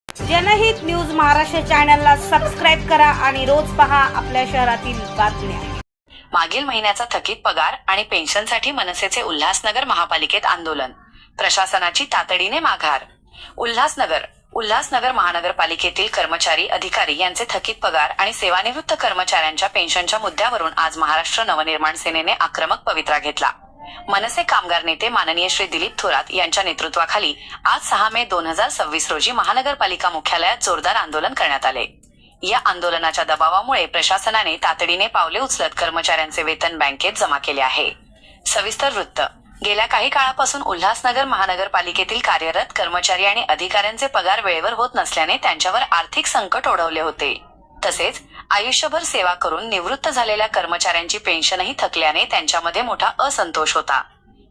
जनहित न्यूज महाराष्ट्र चॅनलला सबस्क्राइब करा आणि रोज पहा आपल्या शहरातील बातम्या। मागील महिन्याचा थकीत पगार आणि पेन्शनसाठी मनसेचे उल्हासनगर महापालिकेत आंदोलन, प्रशासनाची तातडीने माघार। उल्हासनगर महानगरपालिकेतील कर्मचारी अधिकारी यांचे थकीत पगार आणि सेवानिवृत्त कर्मचाऱ्यांच्या पेन्शनच्या मुद्द्यावरून आज महाराष्ट्र नवनिर्माण सेनेने आक्रमक पवित्रा घेतला। मनसे कामगार नेते माननीय श्री दिलीप थोरात यांच्या नेतृत्वाखाली आज 6 मे 2026 रोजी महानगरपालिका मुख्यालयात जोरदार आंदोलन करण्यात आले। या आंदोलनाच्या दबावामुळे प्रशासनाने तातडीने पावले उचलत कर्मचाऱ्यांचे वेतन बँकेत जमा केले आहे। सविस्तर वृत्त। गेल्या काही काळापासून उल्हासनगर महानगरपालिकेतील कार्यरत कर्मचारी आणि अधिकाऱ्यांचे पगार वेळेवर होत नसल्याने त्यांच्यावर आर्थिक संकट ओढवले होते। तसेच आयुष्यभर सेवा करून निवृत्त झालेल्या कर्मचाऱ्यांची पेन्शनही थकल्याने त्यांच्यामध्ये मोठा असंतोष होता।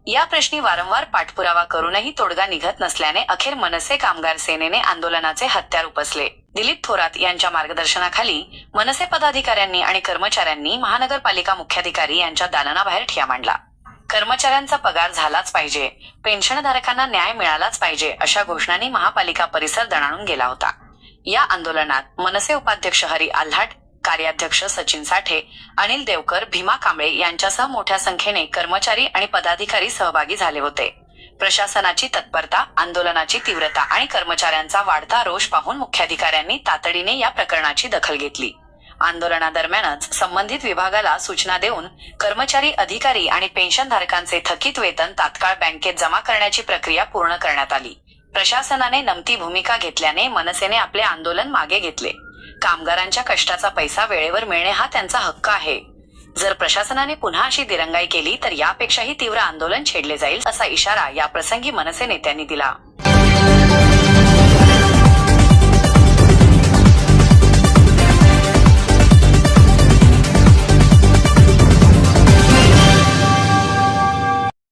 या प्रश्नी वारंवार पाठपुरावा करूनही तोडगा निघत नसल्याने अखेर मनसे कामगार सेनेने आंदोलनाचे हत्यार उपसले। दिलीप थोरात यांच्या मार्गदर्शनाखाली मनसे पदाधिकाऱ्यांनी आणि कर्मचाऱ्यांनी महानगरपालिका मुख्याधिकारी यांच्या दालनाबाहेर ठिय्या मांडला। कर्मचाऱ्यांचा पगार झालाच पाहिजे, पेन्शनधारकांना न्याय मिळालाच पाहिजे अशा घोषणांनी महापालिका परिसर दणाणून गेला होता। या आंदोलनात मनसे उपाध्यक्ष हरी आल्हाट, कार्याध्यक्ष सचिन साठे, अनिल देवकर, भीमा कांबळे यांच्यासह मोठ्या संख्येने कर्मचारी आणि पदाधिकारी सहभागी झाले होते। प्रशासनाची तत्परता, आंदोलनाची तीव्रता आणि कर्मचाऱ्यांचा वाढता रोष पाहून मुख्याधिकाऱ्यांनी तातडीने या प्रकरणाची दखल घेतली। आंदोलनादरम्यानच संबंधित विभागाला सूचना देऊन कर्मचारी, अधिकारी आणि पेन्शनधारकांचे थकीत वेतन तात्काळ बँकेत जमा करण्याची प्रक्रिया पूर्ण करण्यात आली। प्रशासनाने नमती भूमिका घेतल्याने मनसेने आपले आंदोलन मागे घेतले। कामगारांच्या कष्टाचा पैसा वेळेवर मिळणे हा त्यांचा हक्क आहे। जर प्रशासनाने पुन्हा अशी दिरंगाई केली तर यापेक्षाही तीव्र आंदोलन छेडले जाईल असा इशारा या प्रसंगी मनसे नेत्यांनी दिला।